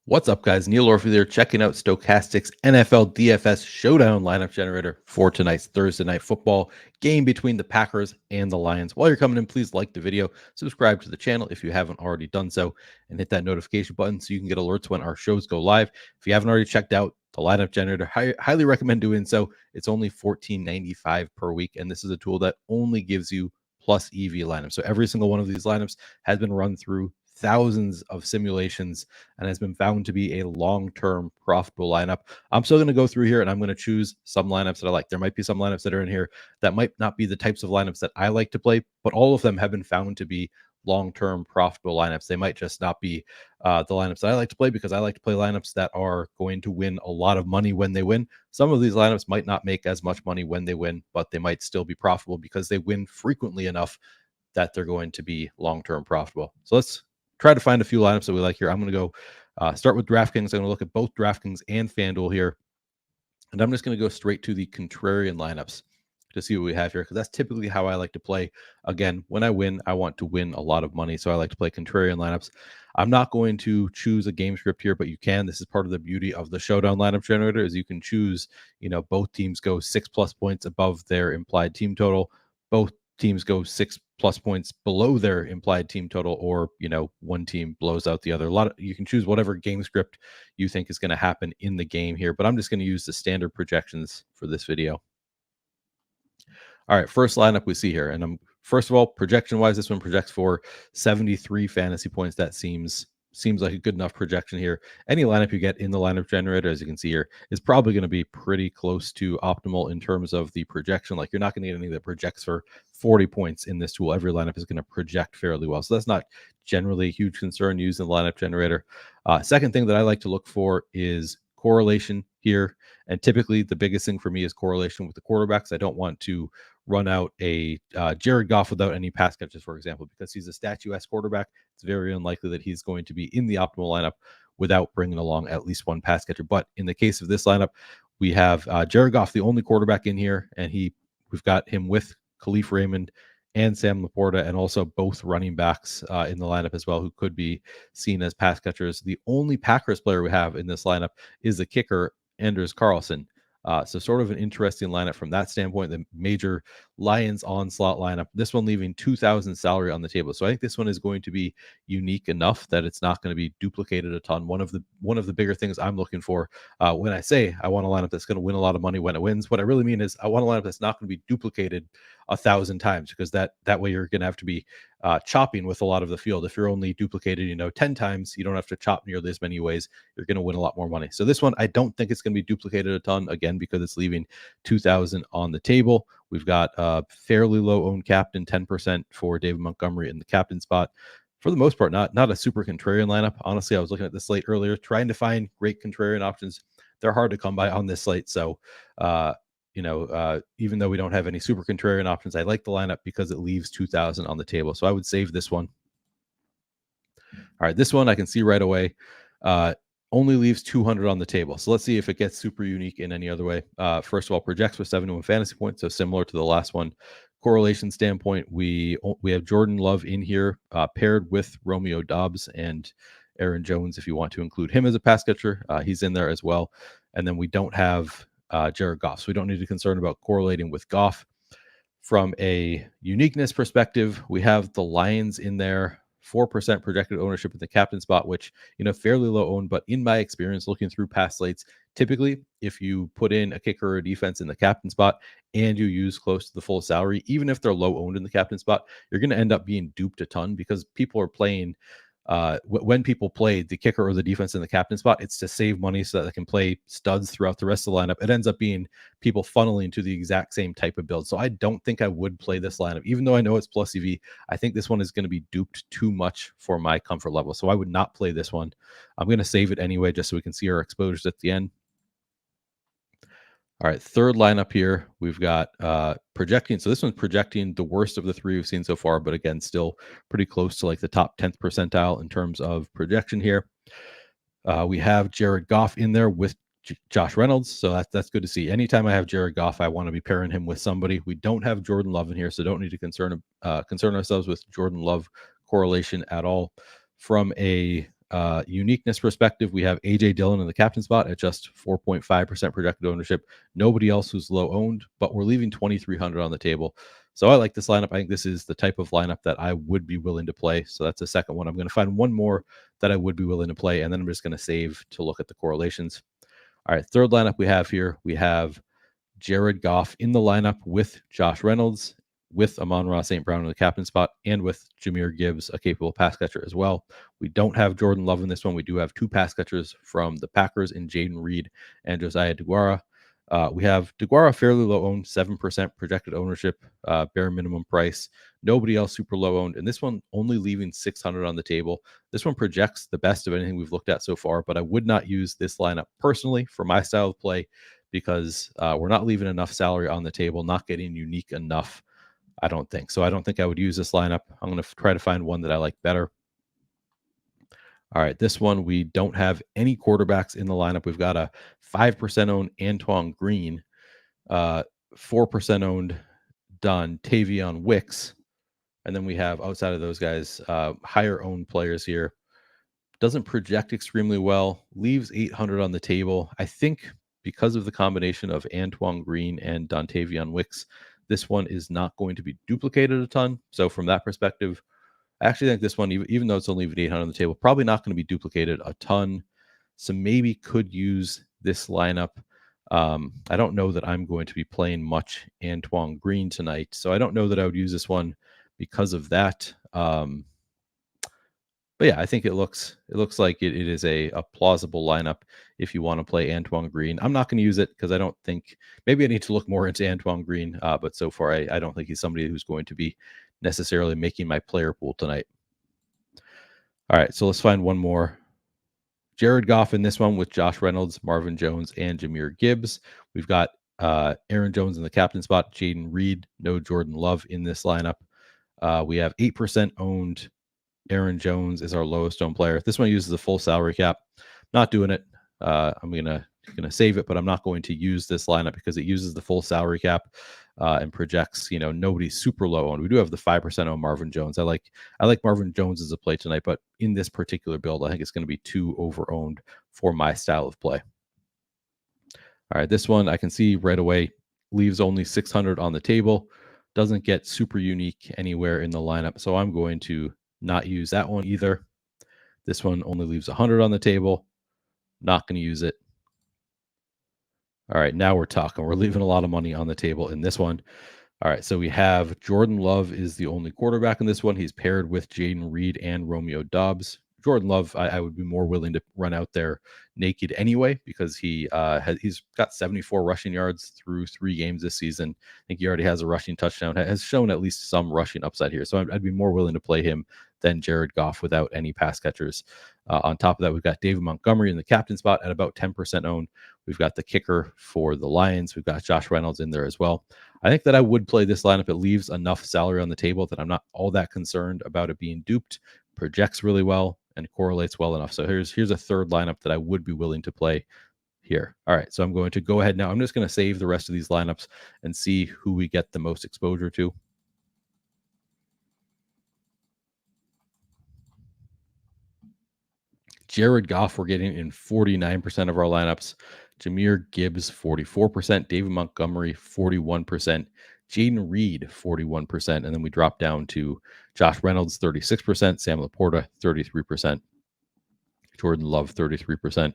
What's up, guys? Neil Orfield here, checking out Stokastic's NFL DFS showdown lineup generator for tonight's Thursday night football game between the Packers and the Lions. While you're coming in, please like the video, subscribe to the channel if you haven't already done so, and hit that notification button so you can get alerts when our shows go live. If you haven't already checked out the lineup generator, highly recommend doing so. It's only $14.95 per week, and this is a tool that only gives you plus EV lineups. So every single one of these lineups has been run through thousands of simulations and has been found to be a long-term profitable lineup. I'm still going to go through here and I'm going to choose some lineups that I like. There might be some lineups that are in here that might not be the types of lineups that I like to play, but all of them have been found to be long-term profitable lineups. They might just not be the lineups that I like to play, because I like to play lineups that are going to win a lot of money when they win. Some of these lineups might not make as much money when they win, but they might still be profitable because they win frequently enough that they're going to be long-term profitable. So let's try to find a few lineups that we like here. I'm going to go start with DraftKings. I'm going to look at both DraftKings and FanDuel here, and I'm just going to go straight to the contrarian lineups to see what we have here, because that's typically how I like to play. Again, when I win, I want to win a lot of money, so I like to play contrarian lineups. I'm not going to choose a game script here, but you can. This is part of the beauty of the showdown lineup generator, is you can choose, both teams go 6+ points above their implied team total. Both teams go 6+ points below their implied team total, or one team blows out the other. You can choose whatever game script you think is going to happen in the game here, but I'm just going to use the standard projections for this video. All right, first lineup we see here, and first of all, projection wise, this one projects for 73 fantasy points. That seems like a good enough projection here. Any lineup you get in the lineup generator, as you can see here, is probably going to be pretty close to optimal in terms of the projection. Like, you're not going to get any that projects for 40 points in this tool. Every lineup is going to project fairly well, so that's not generally a huge concern using the lineup generator. Second thing that I like to look for is correlation here, and typically the biggest thing for me is correlation with the quarterbacks. I don't want to run out a Jared Goff without any pass catches, for example, because he's a statuesque quarterback. It's very unlikely that he's going to be in the optimal lineup without bringing along at least one pass catcher. But in the case of this lineup, we have Jared Goff, the only quarterback in here, and we've got him with Khalif Raymond and Sam Laporta, and also both running backs in the lineup as well, who could be seen as pass catchers. The only Packers player we have in this lineup is the kicker, Anders Carlson. So sort of an interesting lineup from that standpoint. The major Lions onslaught lineup, this one leaving 2,000 salary on the table. So I think this one is going to be unique enough that it's not going to be duplicated a ton. One of the bigger things I'm looking for when I say I want a lineup that's going to win a lot of money when it wins, what I really mean is I want a lineup that's not going to be duplicated 1,000 times, because that way you're going to have to be chopping with a lot of the field. If you're only duplicated 10 times, you don't have to chop nearly as many ways. You're going to win a lot more money. So this one, I don't think it's going to be duplicated a ton, again, because it's leaving 2,000 on the table. We've got a fairly low owned captain, 10% for David Montgomery in the captain spot. For the most part, not a super contrarian lineup. Honestly, I was looking at the slate earlier, trying to find great contrarian options. They're hard to come by on this slate. So, even though we don't have any super contrarian options, I like the lineup because it leaves 2,000 on the table. So I would save this one. All right, this one I can see right away only leaves 200 on the table. So let's see if it gets super unique in any other way. First of all, projects for 71 fantasy points, so similar to the last one. Correlation standpoint, we have Jordan Love in here paired with Romeo Doubs and Aaron Jones, if you want to include him as a pass catcher. He's in there as well. And then we don't have Jared Goff, so we don't need to concern about correlating with Goff. From a uniqueness perspective, we have the Lions in there, 4% projected ownership in the captain spot, which, fairly low owned. But in my experience, looking through past slates, typically if you put in a kicker or a defense in the captain spot and you use close to the full salary, even if they're low owned in the captain spot, you're going to end up being duped a ton, because people are playing when people play the kicker or the defense in the captain spot, it's to save money so that they can play studs throughout the rest of the lineup. It ends up being people funneling to the exact same type of build. So I don't think I would play this lineup, even though I know it's plus EV. I think this one is going to be duped too much for my comfort level. So I would not play this one. I'm going to save it anyway, just so we can see our exposures at the end. All right, third lineup here, we've got projecting. So this one's projecting the worst of the three we've seen so far, but again, still pretty close to like the top 10th percentile in terms of projection here. We have Jared Goff in there with Josh Reynolds, so that's good to see. Anytime I have Jared Goff, I want to be pairing him with somebody. We don't have Jordan Love in here, so don't need to concern ourselves with Jordan Love correlation at all. From a uniqueness perspective, we have AJ Dillon in the captain spot at just 4.5% projected ownership. Nobody else who's low owned, but we're leaving 2,300 on the table. So I like this lineup. I think this is the type of lineup that I would be willing to play. So that's the second one. I'm going to find one more that I would be willing to play, and then I'm just going to save to look at the correlations. All right, third lineup we have here. We have Jared Goff in the lineup with Josh Reynolds, with Amon-Ra St. Brown in the captain spot, and with Jahmyr Gibbs, a capable pass catcher as well. We don't have Jordan Love in this one. We do have two pass catchers from the Packers in Jaden Reed and Josiah DeGuara. We have DeGuara fairly low owned, 7% projected ownership, bare minimum price. Nobody else super low owned. And this one only leaving 600 on the table. This one projects the best of anything we've looked at so far, but I would not use this lineup personally for my style of play because we're not leaving enough salary on the table, not getting unique enough, I don't think. So I don't think I would use this lineup. I'm going to try to find one that I like better. All right, this one, we don't have any quarterbacks in the lineup. We've got a 5% owned Antoine Green, 4% owned Dontavion Wicks, and then we have, outside of those guys, higher owned players here. Doesn't project extremely well, leaves 800 on the table. I think because of the combination of Antoine Green and Dontavion Wicks, this one is not going to be duplicated a ton. So from that perspective, I actually think this one, even though it's only 800 on the table, probably not going to be duplicated a ton. So maybe could use this lineup. I don't know that I'm going to be playing much Antoine Green tonight, so I don't know that I would use this one because of that. But yeah, I think it looks like it is a plausible lineup if you want to play Antoine Green. I'm not going to use it because I don't think, maybe I need to look more into Antoine Green, but so far I don't think he's somebody who's going to be necessarily making my player pool tonight. All right, so let's find one more. Jared Goff in this one with Josh Reynolds, Marvin Jones, and Jahmyr Gibbs. We've got Aaron Jones in the captain spot, Jaden Reed, no Jordan Love in this lineup. We have 8% owned. Aaron Jones is our lowest owned player. This one uses the full salary cap. Not doing it. I'm gonna save it, but I'm not going to use this lineup because it uses the full salary cap and projects. Nobody's super low owned. We do have the 5% on Marvin Jones. I like Marvin Jones as a play tonight, but in this particular build, I think it's going to be too over owned for my style of play. All right, this one I can see right away leaves only 600 on the table. Doesn't get super unique anywhere in the lineup, so I'm going to not use that one either. This one only leaves 100 on the table. Not going to use it. All right, now we're talking. We're leaving a lot of money on the table in this one. All right, so we have Jordan Love is the only quarterback in this one. He's paired with Jaden Reed and Romeo Doubs. Jordan Love, I would be more willing to run out there naked anyway because he's got 74 rushing yards through 3 games this season. I think he already has a rushing touchdown, has shown at least some rushing upside here. So I'd be more willing to play him than Jared Goff without any pass catchers. On top of that, we've got David Montgomery in the captain spot at about 10% owned. We've got the kicker for the Lions. We've got Josh Reynolds in there as well. I think that I would play this lineup. It leaves enough salary on the table that I'm not all that concerned about it being duped. Projects really well and correlates well enough. So here's a third lineup that I would be willing to play here. All right, so I'm going to go ahead now. I'm just going to save the rest of these lineups and see who we get the most exposure to. Jared Goff, we're getting in 49% of our lineups. Jahmyr Gibbs, 44%. David Montgomery, 41%. Jaden Reed, 41%. And then we drop down to Josh Reynolds, 36%. Sam Laporta, 33%. Jordan Love, 33%.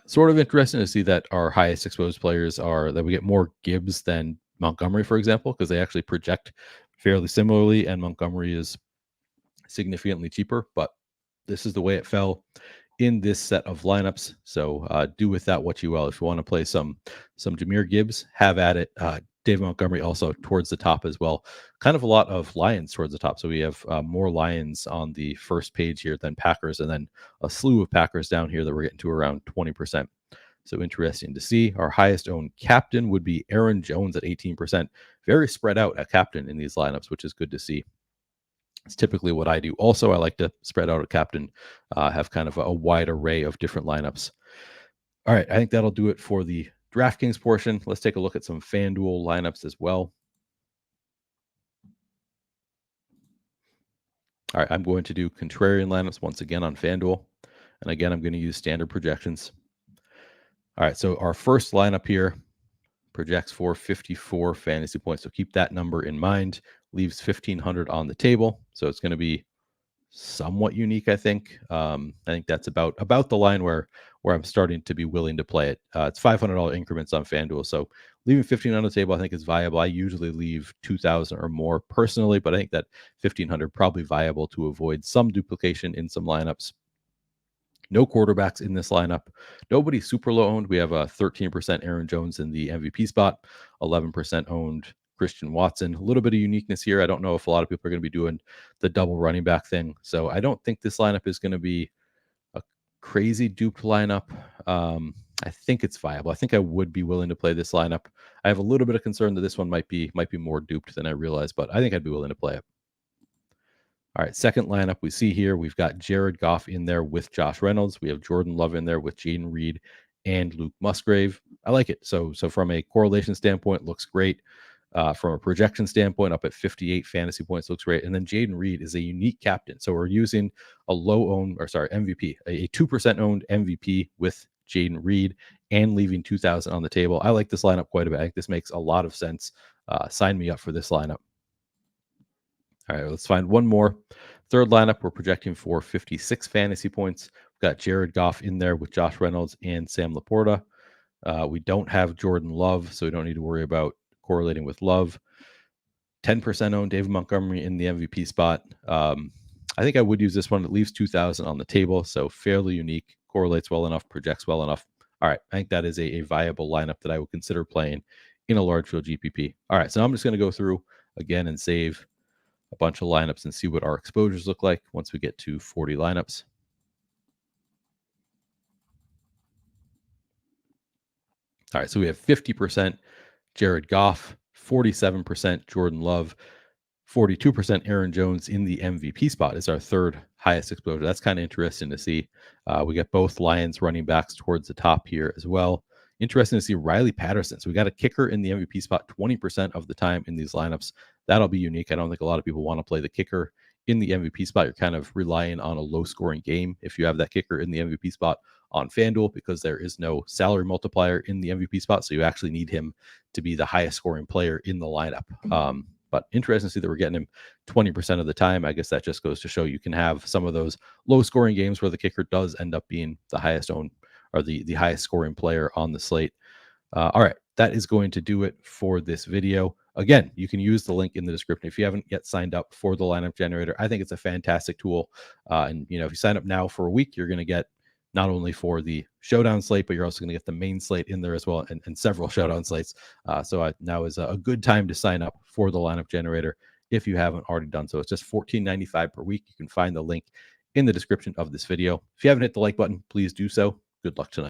Sort of interesting to see that our highest exposed players are that we get more Gibbs than Montgomery, for example, because they actually project fairly similarly, and Montgomery is significantly cheaper, but this is the way it fell in this set of lineups. So do with that what you will. If you want to play some Jahmyr Gibbs, have at it. David Montgomery also towards the top as well. Kind of a lot of Lions towards the top. So we have more Lions on the first page here than Packers, and then a slew of Packers down here that we're getting to around 20%. So interesting to see. Our highest owned captain would be Aaron Jones at 18%. Very spread out at captain in these lineups, which is good to see. It's typically what I do. Also, I like to spread out a captain, have kind of a wide array of different lineups. All right, I think that'll do it for the DraftKings portion. Let's take a look at some FanDuel lineups as well. All right, I'm going to do contrarian lineups once again on FanDuel. And again, I'm going to use standard projections. All right, so our first lineup here projects for 54 fantasy points. So keep that number in mind. Leaves 1,500 on the table. So it's going to be somewhat unique, I think. I think that's about the line where I'm starting to be willing to play it. It's $500 increments on FanDuel, so leaving 15 on the table, I think is viable. I usually leave 2,000 or more personally, but I think that 1,500 probably viable to avoid some duplication in some lineups. No quarterbacks in this lineup. Nobody super low owned. We have a 13% Aaron Jones in the MVP spot, 11% owned Christian Watson. A little bit of uniqueness here. I don't know if a lot of people are going to be doing the double running back thing. So I don't think this lineup is going to be a crazy duped lineup. I think it's viable. I think I would be willing to play this lineup. I have a little bit of concern that this one might be more duped than I realized, but I think I'd be willing to play it. All right, second lineup we see here, we've got Jared Goff in there with Josh Reynolds. We have Jordan Love in there with Jaden Reed and Luke Musgrave. I like it. So from a correlation standpoint, looks great. From a projection standpoint, up at 58 fantasy points, looks great. And then Jaden Reed is a unique captain. So we're using a MVP, a 2% owned MVP with Jaden Reed and leaving 2,000 on the table. I like this lineup quite a bit. I think this makes a lot of sense. Sign me up for this lineup. All right, let's find one more. Third lineup, we're projecting for 56 fantasy points. We've got Jared Goff in there with Josh Reynolds and Sam Laporta. We don't have Jordan Love, so we don't need to worry about correlating with Love. 10% owned David Montgomery in the MVP spot. I think I would use this one. It leaves 2,000 on the table, so fairly unique, correlates well enough, projects well enough. All right, I think that is a viable lineup that I would consider playing in a large field GPP. All right, so I'm just going to go through again and save a bunch of lineups and see what our exposures look like once we get to 40 lineups. All right, so we have 50% Jared Goff, 47% Jordan Love, 42% Aaron Jones in the MVP spot is our third highest exposure. That's kind of interesting to see. We got both Lions running backs towards the top here as well. Interesting to see Riley Patterson. So we got a kicker in the MVP spot 20% of the time in these lineups. That'll be unique. I don't think a lot of people want to play the kicker in the MVP spot. You're kind of relying on a low scoring game if you have that kicker in the MVP spot on FanDuel because there is no salary multiplier in the MVP spot. So you actually need him to be the highest scoring player in the lineup. But interesting to see that we're getting him 20% of the time. I guess that just goes to show you can have some of those low scoring games where the kicker does end up being the highest owned or the highest scoring player on the slate. All right, that is going to do it for this video. Again, you can use the link in the description if you haven't yet signed up for the lineup generator. I think it's a fantastic tool. And if you sign up now for a week, you're going to get not only for the showdown slate, but you're also going to get the main slate in there as well, and several showdown slates. So now is a good time to sign up for the lineup generator if you haven't already done so. It's just $14.95 per week. You can find the link in the description of this video. If you haven't hit the like button, please do so. Good luck tonight.